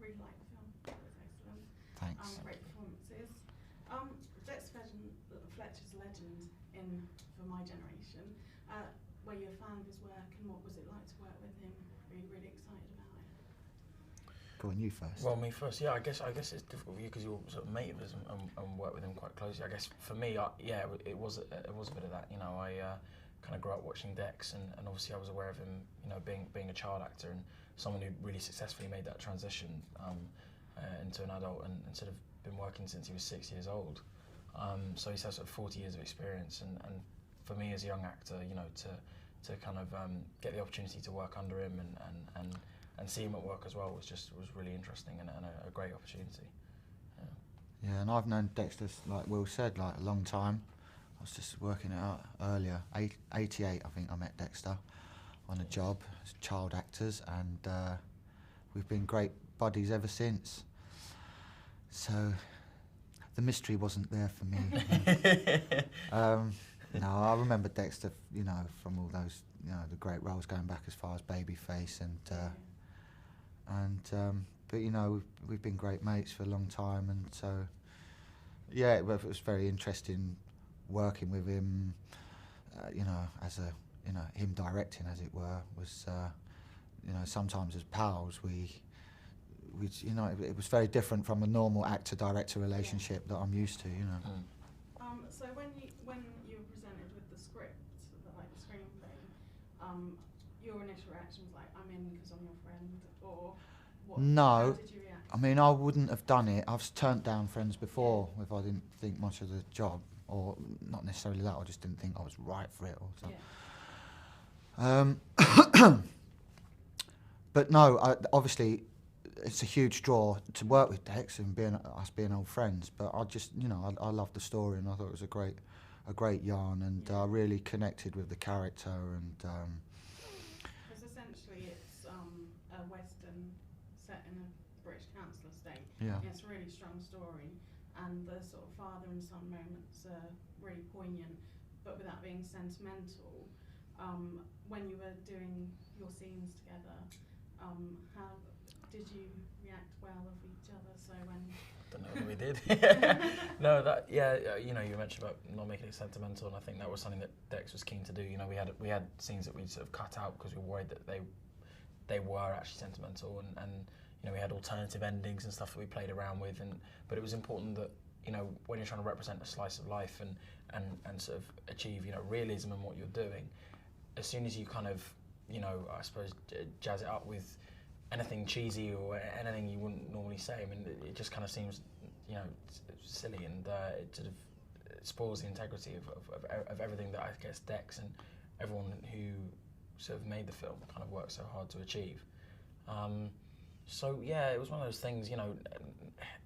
really liked the film. It was excellent. Thanks. Great performances. Dexter Fletcher's a legend for my generation. Were you a fan of his work, and what was it like to work with him? Were you really excited about it? Go on, you first. Well, me first. Yeah, I guess it's difficult for you because you're sort of mate of his and work with him quite closely. I guess for me, it was a bit of that. You know, I kind of grew up watching Dex, and obviously I was aware of him. You know, being a child actor and someone who really successfully made that transition into an adult, and sort of been working since he was 6 years old. So he's had sort of 40 years of experience, and for me as a young actor, you know, to kind of get the opportunity to work under him and see him at work as well was really interesting and a great opportunity. Yeah, and I've known Dexter, like Will said, like a long time. I was just working it out earlier. 88, I think I met Dexter on a job as child actors, and we've been great buddies ever since. So the mystery wasn't there for me. No, I remember Dexter, you know, from all those, you know, the great roles going back as far as Babyface but you know, we've been great mates for a long time, and so yeah, it was very interesting working with him. You know, him directing, as it were, was you know, sometimes as pals we you know, it was very different from a normal actor-director relationship that I'm used to, you know. So when you were presented with the script, like the screenplay, your initial reaction was like, I'm in because I'm your friend, or what? No, How did you react? I mean, I wouldn't have done it. I've turned down Friends before if I didn't think much of the job, or not necessarily that, I just didn't think I was right for it or something. Yeah. But no, obviously it's a huge draw to work with Dex and us being old friends. But I just, you know, I loved the story, and I thought it was a great yarn, and I really connected with the character. And because essentially it's a western set in a British council estate. Yeah. It's a really strong story, and the sort of father and son moments are really poignant, but without being sentimental. When you were doing your scenes together, how did you react well of each other? So when I don't know whether we did. No, you know, you mentioned about not making it sentimental, and I think that was something that Dex was keen to do. You know, we had scenes that we'd sort of cut out because we were worried that they were actually sentimental, and you know, we had alternative endings and stuff that we played around with, but it was important that, you know, when you're trying to represent a slice of life and sort of achieve, you know, realism in what you're doing, as soon as you kind of, you know, I suppose jazz it up with anything cheesy or anything you wouldn't normally say, I mean, it just kind of seems, you know, silly, and it sort of spoils the integrity of everything that I guess Dex and everyone who sort of made the film kind of worked so hard to achieve. So yeah, it was one of those things, you know,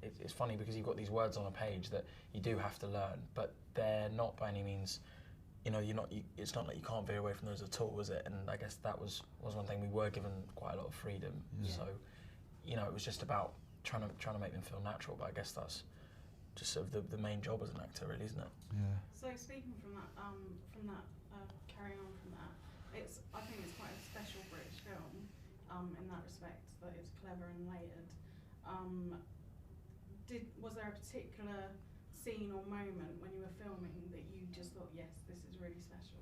it's funny because you've got these words on a page that you do have to learn, but they're not by any means, you know, it's not like you can't veer away from those at all, is it? And I guess that was one thing. We were given quite a lot of freedom, so, you know, it was just about trying to make them feel natural. But I guess that's just sort of the main job as an actor, really, isn't it? yeah. So speaking from that, carrying on from that, I think it's quite a special British film, in that respect, that it's clever and layered. Was there a particular scene or moment when you were filming that you just thought, yes, this is really special?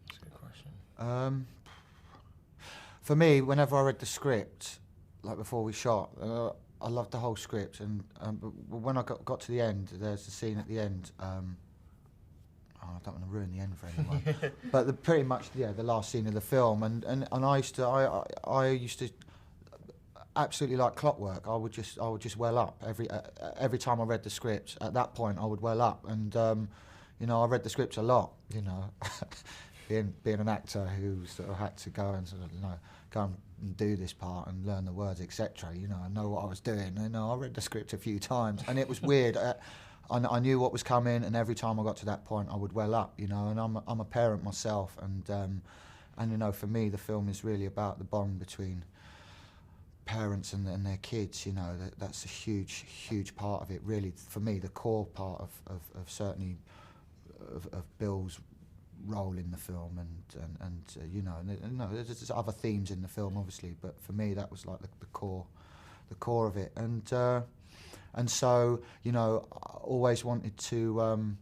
That's a good question. For me, whenever I read the script, like before we shot, I loved the whole script, and when I got to the end, there's a scene at the end. I don't want to ruin the end for anyone, but pretty much, yeah, the last scene of the film, and I used to absolutely like clockwork. I would just well up every time I read the script. At that point, I would well up, and you know, I read the script a lot. You know, being an actor who sort of had to go and sort of, you know, go and do this part and learn the words, etc. You know, I know what I was doing. You know, I read the script a few times, and it was weird. I knew what was coming, and every time I got to that point, I would well up. You know, and I'm a parent myself, and you know, for me, the film is really about the bond between parents and their kids. You know, that's a huge part of it. Really, for me, the core part of certainly of Bill's role in the film, and you know, and there's other themes in the film, obviously, but for me, that was like the core the core of it. And so, you know, I always wanted to,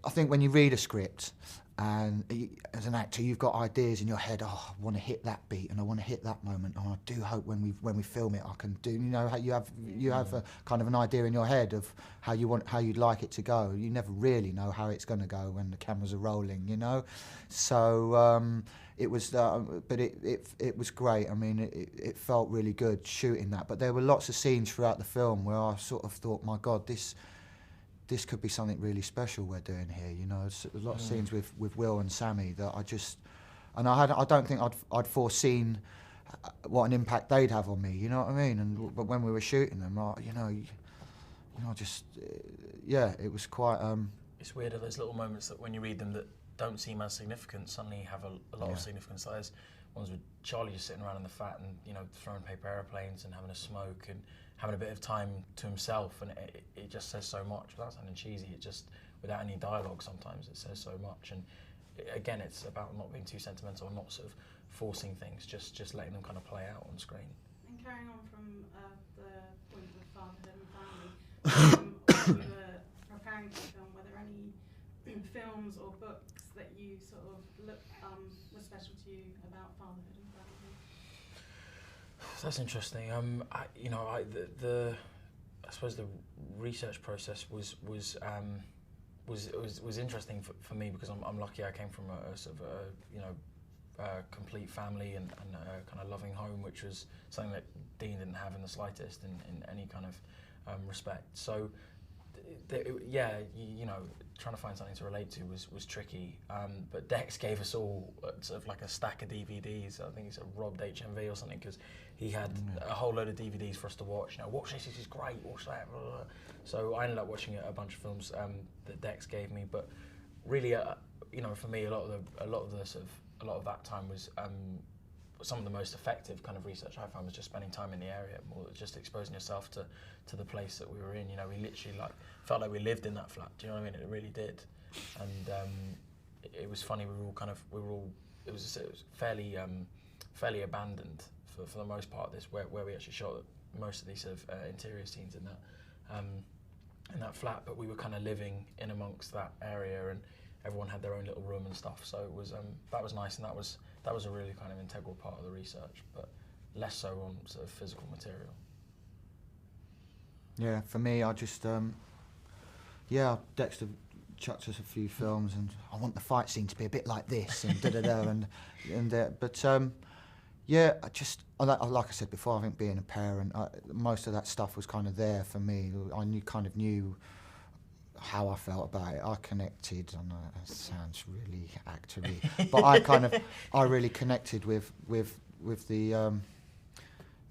I think when you read a script, and as an actor, you've got ideas in your head. Oh, I want to hit that beat, and I want to hit that moment. And I do hope when we film it, I can do. You know, how you have a kind of an idea in your head of how you'd like it to go. You never really know how it's going to go when the cameras are rolling. You know, so it was, but it was great. I mean, it felt really good shooting that. But there were lots of scenes throughout the film where I sort of thought, my God, this could be something really special we're doing here, you know. There's a lot of scenes with Will and Sammy that I don't think I'd foreseen what an impact they'd have on me, you know what I mean? But when we were shooting them, it was quite. It's weird, those little moments that when you read them that don't seem as significant suddenly have a lot of significance. Like there's ones with Charlie just sitting around in the flat and, you know, throwing paper airplanes and having a smoke and having a bit of time to himself, and it just says so much without sounding cheesy. It just, without any dialogue, sometimes it says so much. And again, it's about not being too sentimental and not sort of forcing things, just letting them kind of play out on screen. And carrying on from the point of fatherhood and family, when you were preparing for the film, were there any films or books that you sort of were special to you about fatherhood and family? That's interesting. I suppose the research process was interesting for me because I'm lucky. I came from a sort of complete family and a kind of loving home, which was something that Dean didn't have in the slightest in any kind of respect. So trying to find something to relate to was tricky. But Dex gave us all sort of like a stack of DVDs. I think he sort of robbed HMV or something because he had a whole load of DVDs for us to watch. You know, watch this is great. Watch that. Blah, blah, blah. So I ended up watching a bunch of films that Dex gave me. But really, for me, a lot of that time was. Some of the most effective kind of research I found was just spending time in the area, more just exposing yourself to the place that we were in. You know, we literally felt like we lived in that flat. Do you know what I mean? It really did, and it was funny. It was fairly abandoned for the most part. Where we actually shot most of these sort of interior scenes in that flat, but we were kind of living in amongst that area, and everyone had their own little room and stuff. So it was that was nice, and that was a really kind of integral part of the research, but less so on sort of physical material. Yeah, for me, I just Dexter chucked us a few films, and I want the fight scene to be a bit like this, and I just like I said before, I think being a parent, most of that stuff was kind of there for me. I knew how I felt about it. I connected. I know it sounds really actory, but I really connected with the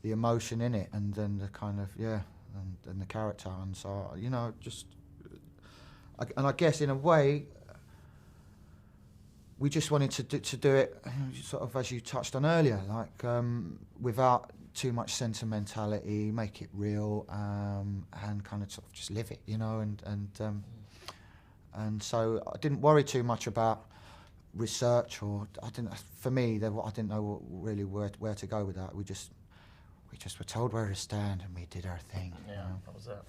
emotion in it, and then the kind of and the character, and so I guess in a way we just wanted to do it sort of as you touched on earlier, like without too much sentimentality, make it real, and kind of sort of just live it, and so I didn't worry too much about research, or I didn't know really where to go with that. We just were told where to stand, and we did our thing. Yeah, that was it.